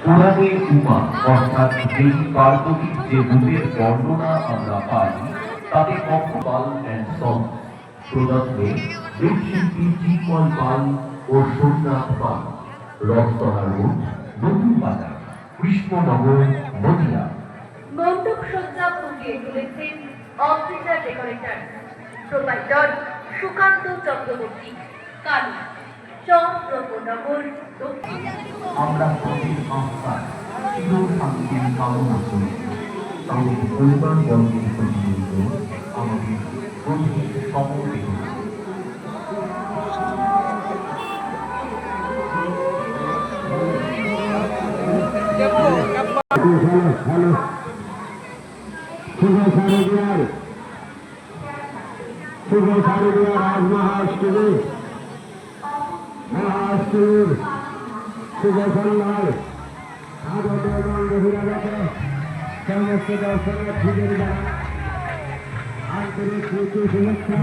পুরাণে উমা অর্থাৎ দেবী পার্বতীর যে রূপের বর্ণনা আমরা পাই তাতে কক্ষপাল অ্যান্ড সং প্রদত্তে দেবশিল্পী চিন্ময় পাল ও সোমনাথ পাল, রথতলা রোড, নতুন বাজার, কৃষ্ণনগর, নদিয়া। মণ্ডপ সজ্জা ফুটিয়ে তুলেছেন officer decorator proprietor Sukanta Chakraborty, Kali, Chandannagar, দক্ষিণ। আমরা প্রতির সংস্কার চির শান্তির কামনা করি। আমাদের পরিবার বর্গের প্রতিনিধিত্ব আমাদের গভীর সমবেদনা। শুভ শারদীয়ার আজ মহাষ্টমী, মহাষ্টমীর শুভ সন্ধ্যায় আগত এবং বহিরাগত সমস্ত দর্শনার্থীদের দ্বারা আন্তরিক শুভেচ্ছা